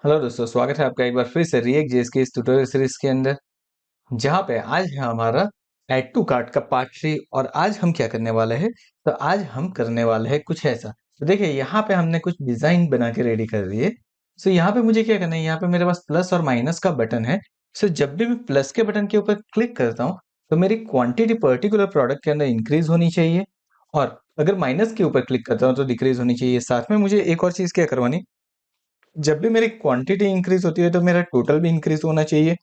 Hello दोस्तों, स्वागत है आपका एक बार फिर से रिएक्ट जेएस के इस ट्यूटोरियल सीरीज के अंदर, जहाँ पे आज है हमारा ऐड टू कार्ट का पार्ट 3। और आज हम क्या करने वाले हैं, तो आज हम करने वाले हैं कुछ ऐसा। तो देखिए, यहाँ पे हमने कुछ डिजाइन बना के रेडी कर दिए। सो यहाँ पे मुझे क्या करना है, यहाँ पे मेरे पास प्लस और माइनस का बटन है। सो जब भी मैं प्लस के बटन के ऊपर क्लिक करता हूँ, तो मेरी क्वांटिटी पर्टिकुलर प्रोडक्ट के अंदर इंक्रीज होनी चाहिए। और अगर माइनस के ऊपर क्लिक करता हूँ तो डिक्रीज होनी चाहिए। साथ में मुझे एक और चीज क्या करवानी, जब भी मेरी क्वांटिटी इंक्रीज होती है तो मेरा टोटल भी इंक्रीज होना चाहिए।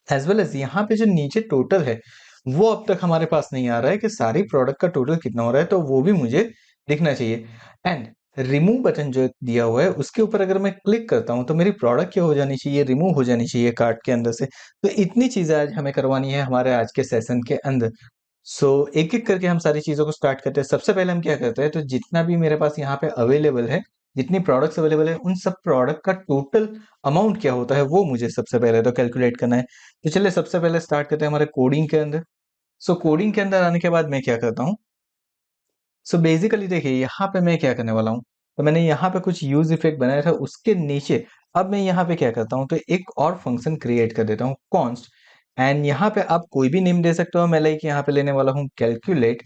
एज वेल एज यहाँ पे जो नीचे टोटल है, वो अब तक हमारे पास नहीं आ रहा है कि सारी प्रोडक्ट का टोटल कितना हो रहा है, तो वो भी मुझे दिखना चाहिए। एंड रिमूव बटन जो दिया हुआ है, उसके ऊपर अगर मैं क्लिक करता हूँ तो मेरी प्रोडक्ट क्या हो जानी चाहिए, रिमूव हो जानी चाहिए कार्ट के अंदर से। तो इतनी चीजें आज हमें करवानी है हमारे आज के सेशन के अंदर। सो एक एक करके हम सारी चीजों को स्टार्ट करते हैं। सबसे पहले हम क्या करते हैं, तो जितना भी मेरे पास यहाँ पे अवेलेबल है, जितनी प्रोडक्ट्स अवेलेबल है, उन सब प्रोडक्ट का टोटल अमाउंट क्या होता है वो मुझे सबसे पहले तो कैलकुलेट करना है। तो चलिए सबसे पहले स्टार्ट करते हैं हमारे कोडिंग के अंदर। सो कोडिंग के अंदर आने के बाद मैं क्या करता हूँ, सो बेसिकली देखिए यहाँ पे मैं क्या करने वाला हूँ, तो मैंने यहाँ पे कुछ यूज इफेक्ट बनाया था, उसके नीचे अब मैं यहाँ पे क्या करता हूँ, तो एक और फंक्शन क्रिएट कर देता हूँ, कॉन्स्ट। एंड यहाँ पे आप कोई भी नेम दे सकते हो। मैं लाइक यहाँ पे लेने वाला हूँ कैलकुलेट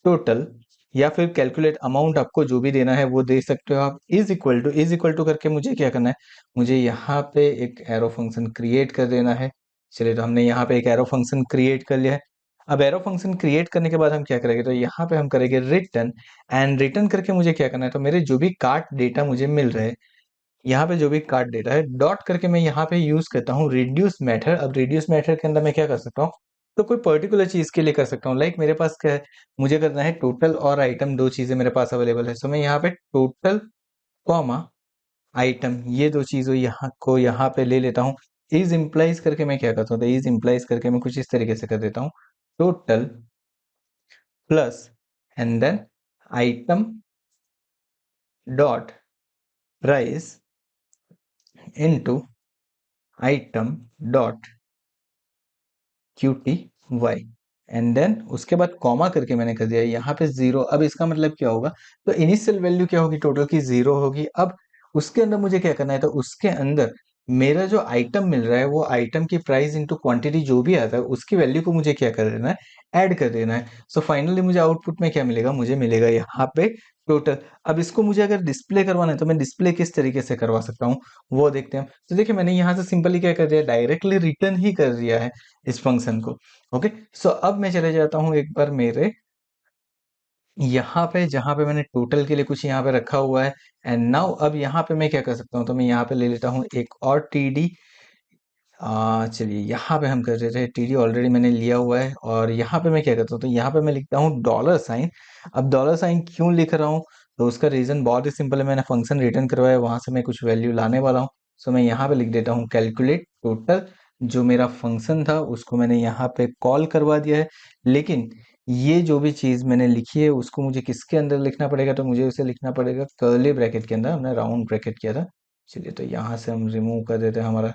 टोटल, या फिर कैलकुलेट अमाउंट, आपको जो भी देना है वो दे सकते हो आप। इज इक्वल टू करके मुझे क्या करना है, मुझे यहाँ पे एक एरो फंक्शन क्रिएट कर देना है। चलिए, तो हमने यहाँ पे एक एरो फंक्शन क्रिएट कर लिया है। अब एरो फंक्शन क्रिएट करने के बाद हम क्या करेंगे, तो यहाँ पे हम करेंगे रिटर्न। एंड रिटर्न करके मुझे क्या करना है, तो मेरे जो भी कार्ट डेटा मुझे मिल रहे हैं, यहाँ पे जो भी कार्ट डेटा है, डॉट करके मैं यहाँ पे यूज करता हूँ रिड्यूस मेथड। अब रिड्यूस मेथड के अंदर मैं क्या कर सकता हूँ, तो कोई पर्टिकुलर चीज के लिए कर सकता हूँ। लाइक मेरे पास क्या है, मुझे करना है टोटल और आइटम, दो चीजें मेरे पास अवेलेबल है। सो मैं यहाँ पे टोटल कॉमा आइटम, ये दो चीजों यहाँ पे ले लेता हूँ। इज इम्प्लाइज करके मैं क्या करता हूँ, तो इज इम्प्लाइज करके मैं कुछ इस तरीके से कर देता हूँ, total plus and then item dot price into item dot Q T Y. And then उसके बाद कॉमा करके मैंने कर दिया यहाँ पे जीरो। अब इसका मतलब क्या होगा, तो इनिशियल वैल्यू क्या होगी, टोटल की जीरो होगी। अब उसके अंदर मुझे क्या करना है, तो उसके अंदर मेरा जो आइटम मिल रहा है, वो आइटम की प्राइस इंटू क्वांटिटी जो भी आता है, उसकी वैल्यू को मुझे क्या कर देना है, ऐड कर देना है। सो फाइनली मुझे आउटपुट में क्या मिलेगा, मुझे मिलेगा यहाँ पे टोटल। अब इसको मुझे अगर डिस्प्ले करवाना है, तो मैं डिस्प्ले किस तरीके से करवा सकता हूँ वो देखते हैं। तो देखिए, मैंने यहाँ से सिंपली क्या कर दिया, डायरेक्टली रिटर्न ही कर दिया है इस फंक्शन को। ओके, सो अब मैं चले जाता हूँ एक बार मेरे यहाँ पे, जहाँ पे मैंने टोटल के लिए कुछ यहाँ पे रखा हुआ है। एंड नाउ अब यहाँ पे मैं क्या कर सकता हूँ, तो मैं यहाँ पे ले लेता हूँ एक और टीडी। चलिए, यहाँ पे हम कर देते हैं टीडी, ऑलरेडी मैंने लिया हुआ है। और यहाँ पे मैं क्या करता हूँ, तो यहाँ पे मैं लिखता हूँ डॉलर साइन। अब डॉलर साइन क्यों लिख रहा हूँ, तो उसका रीजन बहुत ही सिंपल है, मैंने फंक्शन रिटर्न करवाया, वहां से मैं कुछ वैल्यू लाने वाला हूँ। सो मैं यहाँ पे लिख देता हूँ कैलकुलेट टोटल। जो मेरा फंक्शन था उसको मैंने यहाँ पे कॉल करवा दिया है, लेकिन ये जो भी चीज मैंने लिखी है उसको मुझे किसके अंदर लिखना पड़ेगा, तो मुझे उसे लिखना पड़ेगा कर्ली ब्रैकेट के अंदर। हमने राउंड ब्रैकेट किया था। चलिए, तो यहाँ से हम रिमूव कर देते हैं हमारा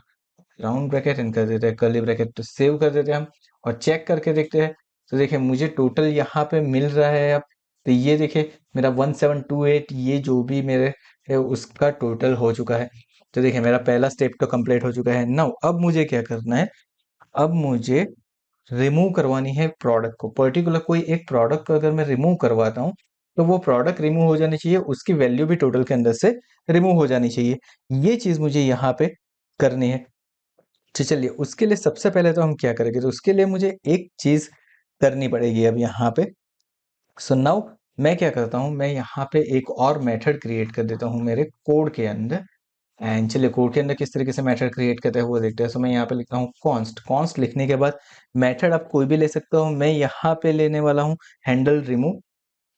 राउंड ब्रैकेट, एंड कर देते हैं कर्ली ब्रैकेट, तो सेव कर देते हैं हम। और चेक करके देखते हैं, तो देखिए मुझे टोटल यहाँ पे मिल रहा है अब। तो ये देखिए, मेरा 1728, ये जो भी मेरे है उसका टोटल हो चुका है। तो देखिए, मेरा पहला स्टेप तो कंप्लीट हो चुका है। नाउ अब मुझे क्या करना है, अब मुझे रिमूव करवानी है प्रोडक्ट को। पर्टिकुलर कोई एक प्रोडक्ट को अगर मैं रिमूव करवाता हूँ, तो वो प्रोडक्ट रिमूव हो जानी चाहिए, उसकी वैल्यू भी टोटल के अंदर से रिमूव हो जानी चाहिए। ये चीज मुझे यहाँ पे करनी है। तो चलिए, उसके लिए सबसे पहले तो हम क्या करेंगे, तो उसके लिए मुझे एक चीज करनी पड़ेगी अब यहाँ पे। सो नाउ मैं क्या करता हूँ, मैं यहाँ पे एक और मेथड क्रिएट कर देता हूँ मेरे कोड के अंदर। एंड चलिए, कोड के अंदर किस तरीके से मेथड क्रिएट करते हैं वो देखते हैं। सो मैं यहाँ पे लिखता हूँ कॉन्स्ट। कॉन्स्ट लिखने के बाद मेथड आप कोई भी ले सकते हो, मैं यहाँ पे लेने वाला हूँ हैंडल रिमूव।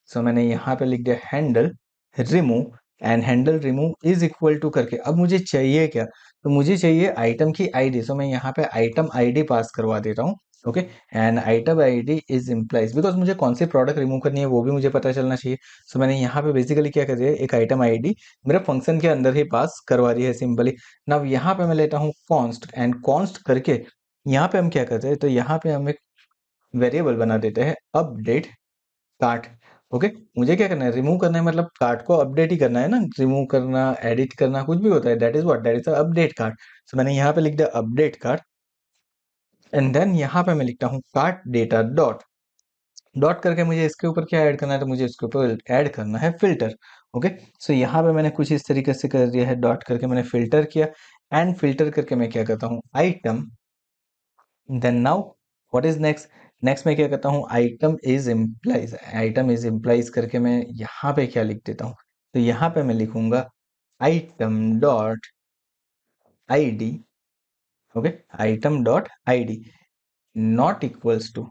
सो मैंने यहाँ पे लिख दिया handle remove. And handle remove is equal to करके अब मुझे चाहिए क्या, तो मुझे चाहिए आइटम की आईडी। सो मैं यहाँ पे आइटम आईडी पास करवा देता हूँ। Okay, and item ID is implies, because मुझे कौन सी प्रोडक्ट रिमूव करनी है वो भी मुझे पता चलना चाहिए। सो मैंने यहाँ पे बेसिकली क्या कर दिया, एक आइटम आईडी मेरे फंक्शन के अंदर ही पास करवा दी है सिंपली। नाउ यहाँ पे मैं लेता हूँ कॉन्स्ट, एंड कॉन्स्ट करके यहाँ पे हम क्या करते हैं, तो यहाँ पे हम एक वेरिएबल बना देते हैं अपडेट कार्ट। ओके, मुझे क्या करना है, रिमूव करना है, मतलब कार्ड को अपडेट ही करना है ना, रिमूव करना, एडिट करना, कुछ भी होता है, that is what, that is update card. So मैंने यहाँ पे लिख दिया अपडेट कार्ड, एंड देन यहाँ पे मैं लिखता हूँ कार्ड डेटा डॉट, डॉट करके मुझे इसके ऊपर क्या ऐड करना है, तो मुझे इसके ऊपर ऐड करना है फिल्टर। ओके, सो यहाँ पे मैंने कुछ इस तरीके से कर दिया है, डॉट करके मैंने फिल्टर किया, एंड फिल्टर करके मैं क्या करता हूँ, item, then now what is next, next मैं क्या करता हूँ, item is implies, item is implies करके मैं यहाँ पे क्या लिख देता हूँ, तो यहाँ पे मैं लिखूंगा item dot ID. Okay, item dot ID not equals to,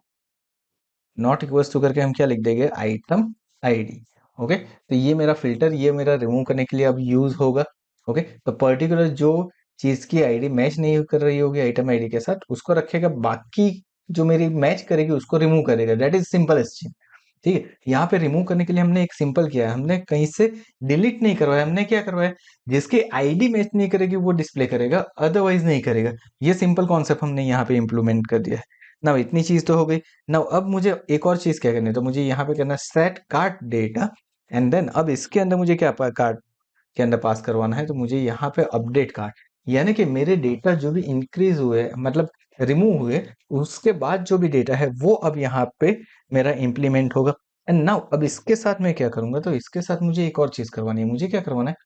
not equals to करके हम क्या लिख देंगे, आइटम आईडी। ओके, तो ये मेरा फिल्टर, ये मेरा रिमूव करने के लिए अब यूज होगा। ओके, तो पर्टिकुलर जो चीज की आईडी मैच नहीं कर रही होगी आइटम आईडी के साथ, उसको रखेगा, बाकी जो मेरी मैच करेगी उसको रिमूव करेगा, दैट इज सिंपल चीज। ठीक है, यहाँ पे रिमूव करने के लिए हमने एक सिंपल किया है, हमने कहीं से डिलीट नहीं करवाया, हमने क्या करवाया, जिसकी आईडी मैच नहीं करेगी वो डिस्प्ले करेगा, अदरवाइज नहीं करेगा। ये सिंपल कॉन्सेप्ट हमने यहाँ पे इम्प्लीमेंट कर दिया है ना। इतनी चीज तो हो गई ना। अब मुझे एक और चीज क्या करनी है, तो मुझे यहाँ पे करना है set card data, and then अब इसके अंदर मुझे क्या कार्ड के अंदर पास करवाना है, तो मुझे यहाँ पे अपडेट कार्ड, यानी कि मेरे डेटा जो भी इंक्रीज हुए, मतलब रिमूव हुए, उसके बाद जो भी डेटा है वो अब यहाँ पे मेरा इंप्लीमेंट होगा। एंड नाउ अब इसके साथ मैं क्या करूंगा, तो इसके साथ मुझे एक और चीज करवानी है, मुझे क्या करवाना है,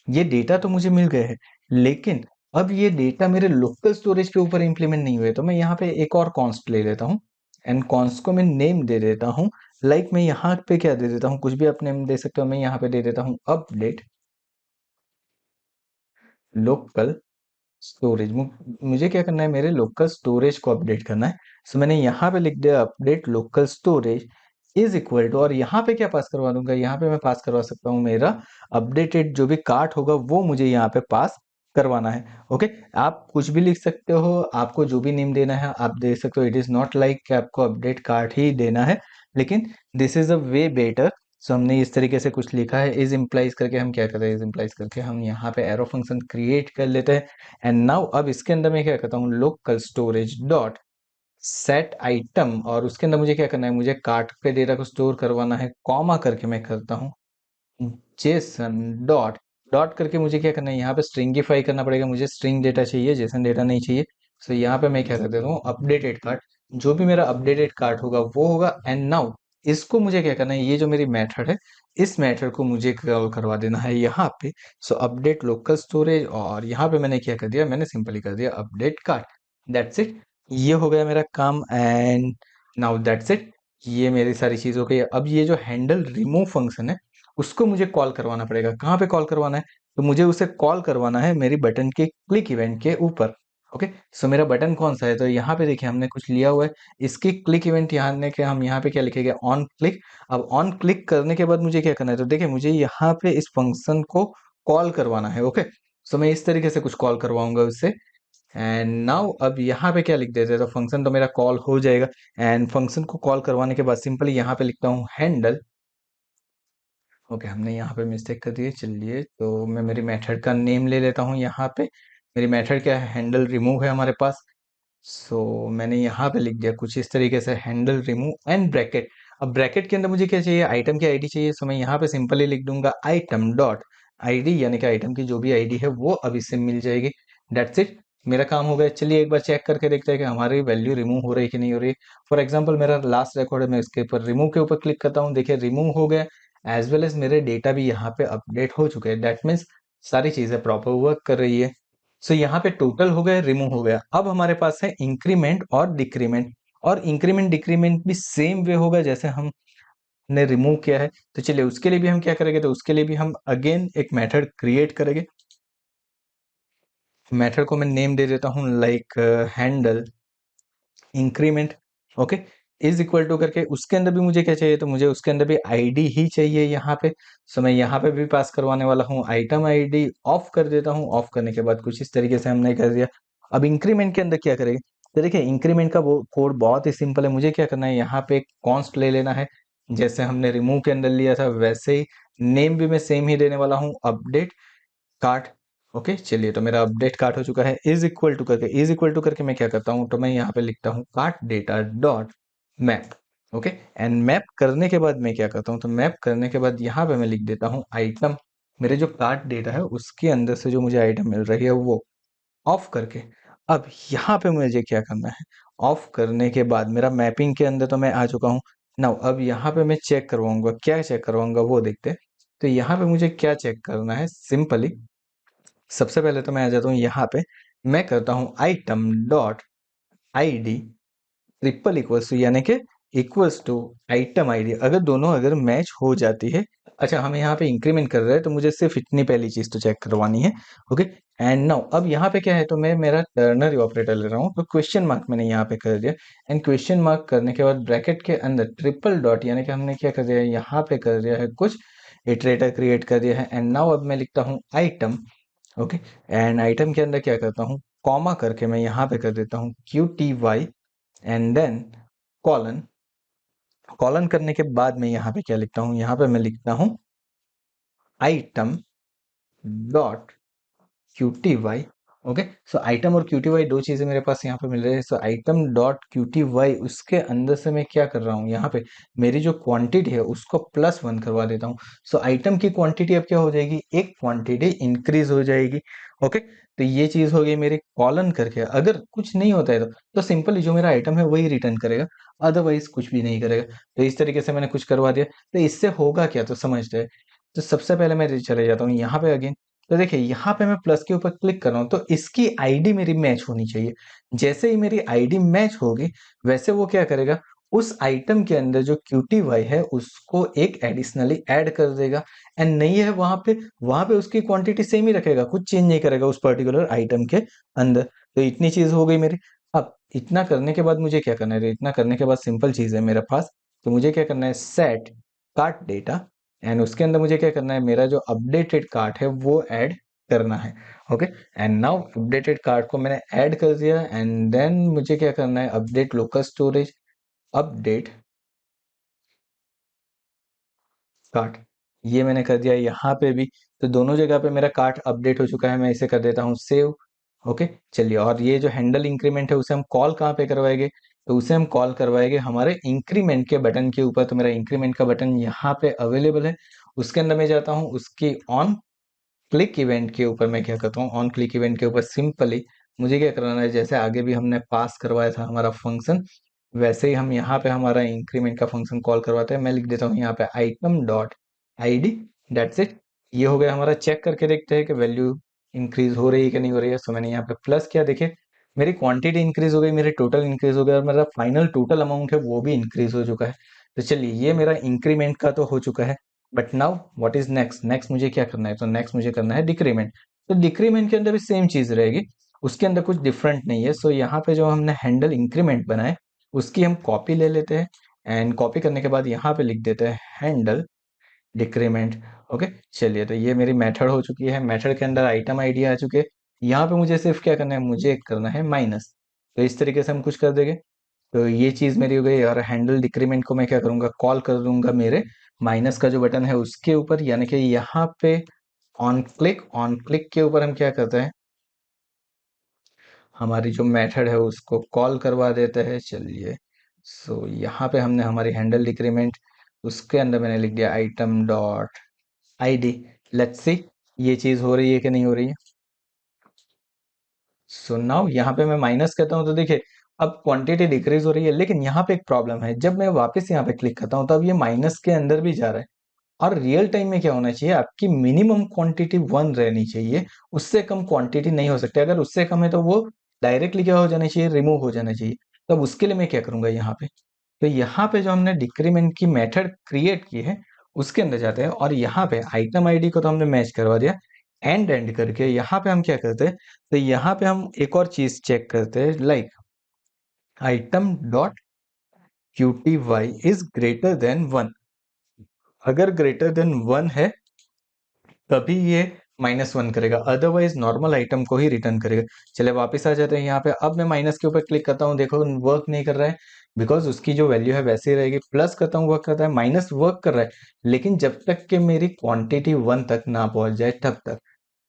ये डेटा तो मुझे मिल गए हैं, लेकिन अब ये डेटा मेरे लोकल स्टोरेज के ऊपर इंप्लीमेंट नहीं हुए, तो मैं यहाँ पे एक और कॉन्स्ट ले लेता हूँ, एंड कॉन्स्ट को मैं नेम दे देता हूँ। लाइक मैं यहाँ पे क्या दे देता हूँ, कुछ भी आप नेम दे सकते हो, मैं यहाँ पे दे देता हूँ अपडेट लोकल स्टोरेज। मुझे क्या करना है, मेरे लोकल स्टोरेज को अपडेट करना है। सो मैंने यहाँ पे लिख दिया update local storage is equal to, और यहाँ पे क्या पास करवा दूंगा, यहाँ पे मैं पास करवा सकता हूँ मेरा अपडेटेड जो भी कार्ट होगा वो मुझे यहाँ पे पास करवाना है। ओके, आप कुछ भी लिख सकते हो, आपको जो भी नेम देना है आप दे सकते हो, इट इज नॉट लाइक कि आपको अपडेट कार्ट ही देना है, लेकिन this is a way better. So हमने इस तरीके से कुछ लिखा है, इज इम्प्लाइज करके हम क्या करते हैं, इज इम्प्लाइज करके हम यहाँ पे एरो फंक्शन क्रिएट कर लेते हैं। एंड नाउ अब इसके अंदर मैं क्या करता हूँ, local storage dot set item, और उसके अंदर मुझे क्या करना है, मुझे कार्ट के डेटा को स्टोर करवाना है, कॉमा करके मैं करता हूँ जेसन डॉट, डॉट करके मुझे क्या करना है, यहाँ पे स्ट्रिंगिफाई करना पड़ेगा, मुझे स्ट्रिंग डेटा चाहिए, जेसन डेटा नहीं चाहिए। सो यहाँ पे मैं क्या कर देता हूँ, अपडेटेड कार्ट, जो भी मेरा अपडेटेड कार्ट होगा वो होगा। एंड नाउ इसको मुझे क्या करना है, ये जो मेरी मेथड है, इस मेथड को मुझे कॉल करवा देना है यहाँ पे। सो अपडेट लोकल स्टोरेज, और यहाँ पे मैंने क्या कर दिया, मैंने सिंपली कर दिया अपडेट कार्ट, दैट्स इट। ये हो गया मेरा काम, एंड नाउ दैट्स इट, ये मेरी सारी चीज हो गई। अब ये जो हैंडल रिमूव फंक्शन है, उसको मुझे कॉल करवाना पड़ेगा, कहाँ पे कॉल करवाना है, तो मुझे उसे कॉल करवाना है मेरी बटन के क्लिक इवेंट के ऊपर। ओके, सो मेरा बटन कौन सा है, तो यहाँ पे देखिए हमने कुछ लिया हुआ है, इसकी क्लिक इवेंट यहाँ ने के हम यहाँ पे क्या लिखेंगे, ऑन क्लिक। अब ऑन क्लिक करने के बाद मुझे क्या करना है, तो देखिए मुझे यहाँ पे इस फंक्शन को कॉल करवाना है। ओके, सो मैं इस तरीके से कुछ कॉल करवाऊंगा उससे, एंड नाउ अब यहाँ पे क्या लिख देते हैं, तो फंक्शन तो मेरा कॉल हो जाएगा। एंड फंक्शन को कॉल करवाने के बाद सिंपली यहाँ पे लिखता हूँ हैंडल। ओके, हमने यहाँ पे मिस्टेक कर दी है, चलिए तो मैं मेरी मेथड का नेम ले लेता हूँ यहाँ पे। मेरी मेथड क्या है, हैंडल रिमूव है हमारे पास। सो मैंने यहाँ पे लिख दिया कुछ इस तरीके से, हैंडल रिमूव एंड ब्रैकेट। अब ब्रैकेट के अंदर मुझे क्या चाहिए, आइटम की आईडी चाहिए, सो मैं यहाँ पे सिंपली लिख दूंगा आइटम डॉट आईडी, यानी कि आइटम की जो भी आईडी है वो अब इससे मिल जाएगी, दैट्स इट। मेरा काम हो गया। चलिए एक बार चेक करके देखते हैं कि हमारी वैल्यू रिमूव हो रही है कि नहीं हो रही है। फॉर एग्जाम्पल मेरा लास्ट रिकॉर्ड है, मैं इसके ऊपर रिमूव के ऊपर क्लिक करता हूँ, देखिए रिमूव हो गया, एज वेल एज मेरे डेटा भी यहाँ पे अपडेट हो चुके हैं, दैट मीन्स सारी चीजें प्रॉपर वर्क कर रही है। सो यहाँ पे टोटल हो गया, रिमूव हो गया। अब हमारे पास है इंक्रीमेंट और डिक्रीमेंट, और इंक्रीमेंट डिक्रीमेंट भी सेम वे होगा जैसे हमने रिमूव किया है। तो चलिए उसके लिए भी हम क्या करेंगे, तो उसके लिए भी हम अगेन एक मेथड क्रिएट करेंगे। मेथड को मैं नेम दे देता हूँ like handle increment. Okay, is equal to करके उसके अंदर भी मुझे क्या चाहिए, तो मुझे उसके अंदर भी आईडी ही चाहिए यहाँ पे। सो मैं यहाँ पे भी पास करवाने वाला हूँ आइटम आईडी, ऑफ कर देता हूँ। ऑफ करने के बाद कुछ इस तरीके से हमने कर दिया। अब इंक्रीमेंट के अंदर क्या करेंगे, तो देखिए इंक्रीमेंट का वो कोड बहुत ही सिंपल है। मुझे क्या करना है, यहाँ पे कॉन्स्ट ले लेना है, जैसे हमने रिमूव के अंदर लिया था वैसे ही। नेम भी मैं सेम ही देने वाला हूँ, अपडेट कार्ट। ओके, चलिए तो मेरा अपडेट कार्ट हो चुका है। इज इक्वल टू करके, इज इक्वल टू करके मैं क्या करता हूँ, तो मैं यहाँ पे लिखता हूँ cart data dot map. Okay. And map करने के बाद मैं क्या करता हूँ, तो मैप करने के बाद यहाँ पे मैं लिख देता हूँ आइटम, मेरे जो कार्ट डेटा है उसके अंदर से जो मुझे आइटम मिल रही है वो ऑफ करके। अब यहाँ पे मुझे क्या करना है, ऑफ करने के बाद मेरा मैपिंग के अंदर तो मैं आ चुका हूँ। नाउ अब यहाँ पे मैं चेक करवाऊंगा, क्या चेक करवाऊंगा वो देखते हैं। तो यहाँ पे मुझे क्या चेक करना है, सिंपली सबसे पहले तो मैं आ जाता हूँ यहाँ पे, मैं करता हूँ item dot ID triple equals to, यानी कि इक्वल्स टू आइटम आईडी, अगर दोनों अगर मैच हो जाती है। अच्छा, हम यहाँ पे इंक्रीमेंट कर रहे हैं तो मुझे सिर्फ इतनी पहली चीज तो चेक करवानी है। ओके। एंड नाउ अब यहाँ पे क्या है, तो मैं मेरा टर्नरी ऑपरेटर ले रहा हूँ, तो क्वेश्चन मार्क मैंने यहाँ पे कर दिया। एंड क्वेश्चन मार्क करने के बाद ब्रैकेट के अंदर ट्रिपल डॉट, यानी कि हमने क्या कर दिया है, यहाँ पे कर दिया है कुछ इटरेटर क्रिएट कर दिया है। एंड नाउ अब मैं लिखता हूँ आइटम। ओके। एंड आइटम के अंदर क्या करता हूँ, कॉमा करके मैं यहाँ पे कर देता हूँ QTY and then colon. Colon करने के बाद मैं यहाँ पे क्या लिखता हूँ, यहाँ पे मैं लिखता हूँ आइटम डॉट QTY। ओके। सो आइटम और QTY दो चीजें मेरे पास यहाँ पे मिल रही है। सो आइटम डॉट QTY, उसके अंदर से मैं क्या कर रहा हूँ, यहाँ पे मेरी जो क्वांटिटी है उसको +1 करवा देता हूँ। सो आइटम की क्वांटिटी अब क्या हो जाएगी, एक क्वांटिटी इंक्रीज हो जाएगी। ओके। तो ये चीज हो गई मेरी कॉलन करके। अगर कुछ नहीं होता है तो सिंपली जो मेरा आइटम है वही रिटर्न करेगा, अदरवाइज कुछ भी नहीं करेगा। तो इस तरीके से मैंने कुछ करवा दिया। तो इससे होगा क्या, तो समझते हैं। तो सबसे पहले मैं चले जाता हूँ यहाँ पे अगेन। तो देखिए यहाँ पे मैं प्लस के ऊपर क्लिक कर रहा हूँ, तो इसकी आईडी मेरी मैच होनी चाहिए। जैसे ही मेरी आईडी मैच होगी, वैसे वो क्या करेगा, उस आइटम के अंदर जो QTY है उसको एक एडिशनली ऐड कर देगा। एंड नहीं है वहां पे उसकी क्वांटिटी सेम ही रखेगा, कुछ चेंज नहीं करेगा उस पर्टिकुलर आइटम के अंदर। तो इतनी चीज हो गई मेरी। अब इतना करने के बाद मुझे क्या करना है, इतना करने के बाद सिंपल चीज है मेरे पास। तो मुझे क्या करना है, सेट कार्ट डेटा, एंड उसके अंदर मुझे क्या करना है, मेरा जो अपडेटेड कार्ट है वो ऐड करना है। Okay. And now updated cart को मैंने ऐड कर दिया। एंड देन मुझे क्या करना है, update local storage, update cart, ये मैंने कर दिया यहाँ पे भी। तो दोनों जगह पे मेरा कार्ट अपडेट हो चुका है। मैं इसे कर देता हूँ सेव। ओके। चलिए, और ये जो हैंडल इंक्रीमेंट है उसे हम कॉल कहाँ पे करवाएंगे, तो उसे हम कॉल करवाएंगे हमारे इंक्रीमेंट के बटन के ऊपर। तो मेरा इंक्रीमेंट का बटन यहाँ पे अवेलेबल है, उसके अंदर मैं जाता हूँ, उसकी ऑन क्लिक इवेंट के ऊपर मैं क्या करता हूँ, ऑन क्लिक इवेंट के ऊपर सिंपली मुझे क्या करना है, जैसे आगे भी हमने पास करवाया था हमारा फंक्शन, वैसे ही हम यहाँ पे हमारा इंक्रीमेंट का फंक्शन कॉल करवाते हैं। मैं लिख देता हूँ यहाँ पे item dot ID, that's it. ये हो गया हमारा। चेक करके देखते हैं कि वैल्यू इंक्रीज हो रही है कि नहीं हो रही है। सो मैंने यहाँ पे प्लस किया, देखिए मेरी क्वांटिटी इंक्रीज हो गई, मेरी टोटल इंक्रीज हो गया, और मेरा फाइनल टोटल अमाउंट है वो भी इंक्रीज हो चुका है। तो चलिए, ये मेरा इंक्रीमेंट का तो हो चुका है। But now what is next, next मुझे क्या करना है, तो नेक्स्ट मुझे करना है डिक्रीमेंट। तो डिक्रीमेंट के अंदर भी सेम चीज रहेगी, उसके अंदर कुछ डिफरेंट नहीं है। सो यहाँ पे जो हमने हैंडल इंक्रीमेंट बनाए उसकी हम कॉपी ले लेते हैं। एंड कॉपी करने के बाद यहाँ पे लिख देते हैं हैंडल डिक्रीमेंट। ओके। चलिए, तो ये मेरी मेथड हो चुकी है। मेथड के अंदर आइटम आईडी आ चुके हैं। यहाँ पे मुझे सिर्फ क्या करना है, मुझे करना है माइनस। तो इस तरीके से हम कुछ कर देंगे। तो ये चीज मेरी हो गई। और हैंडल डिक्रीमेंट को मैं क्या करूंगा, कॉल कर दूंगा मेरे माइनस का जो बटन है उसके ऊपर, यानी कि यहाँ पे ऑन क्लिक के ऊपर हम क्या करते हैं, हमारी जो मेथड है उसको कॉल करवा देते हैं। चलिए, सो यहाँ पे हमने हमारी हैंडल डिक्रीमेंट, उसके अंदर मैंने लिख दिया item dot ID। Let's see ये चीज हो रही है कि नहीं हो रही है। सो नाउ यहाँ पे मैं माइनस करता हूँ, तो देखिए अब क्वांटिटी डिक्रीज हो रही है। लेकिन यहाँ पे एक प्रॉब्लम है, जब मैं वापस यहाँ पे क्लिक करता हूँ तब ये माइनस के अंदर भी जा रहा है। और रियल टाइम में क्या होना चाहिए, आपकी मिनिमम क्वांटिटी 1 रहनी चाहिए, उससे कम क्वांटिटी नहीं हो सकती। अगर उससे कम है तो वो डायरेक्टली क्या हो जाना चाहिए, रिमूव हो जाना चाहिए। तब उसके लिए मैं क्या करूंगा, यहाँ पे तो यहाँ पे जो हमने डिक्रीमेंट की मेथड क्रिएट की है उसके अंदर जाते हैं, और यहाँ पे आइटम आईडी को तो हमने मैच करवा दिया। एंड करके यहाँ पे हम क्या करते हैं, तो यहाँ पे हम एक और चीज चेक करते हैं, like item dot QTY is greater than 1। अगर ग्रेटर देन 1 है तभी ये -1 करेगा, अदरवाइज नॉर्मल आइटम को ही रिटर्न करेगा। चले वापस आ जाते हैं यहाँ पे। अब मैं माइनस के ऊपर क्लिक करता हूँ, देखो वर्क नहीं कर रहा है, बिकॉज उसकी जो वैल्यू है वैसे ही रहेगी। प्लस करता हूँ, वर्क करता है। माइनस वर्क कर रहा है, लेकिन जब तक कि मेरी क्वांटिटी 1 तक ना पहुंच जाए तब तक।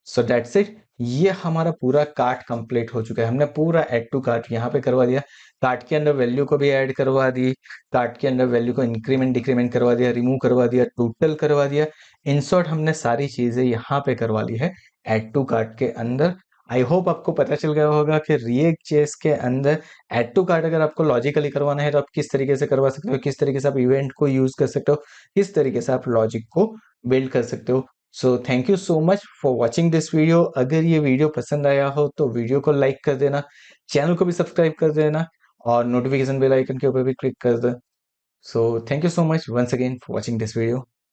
So that's it. ये हमारा पूरा कार्ट कंप्लीट हो चुका है। हमने पूरा ऐड टू कार्ट यहाँ पे करवा दिया। कार्ट के अंदर वैल्यू को भी ऐड करवा दी, कार्ट के अंदर वैल्यू को इंक्रीमेंट डिक्रीमेंट करवा दिया, रिमूव करवा दिया, टोटल करवा दिया। इन शॉर्ट हमने सारी चीजें यहाँ पे करवा ली है ऐड टू कार्ट के अंदर। आई होप आपको पता चल गया होगा कि रिएक्ट जेएस के अंदर ऐड टू कार्ट अगर आपको लॉजिकली करवाना है तो आप किस तरीके से करवा सकते हो, किस तरीके से आप इवेंट को यूज कर सकते हो, किस तरीके से आप लॉजिक को बिल्ड कर सकते हो। सो thank you so much for watching this video. अगर ये वीडियो पसंद आया हो तो वीडियो को लाइक कर देना, चैनल को भी सब्सक्राइब कर देना और नोटिफिकेशन बेल आइकन के ऊपर भी क्लिक कर देना। So thank you so much once again for watching this video.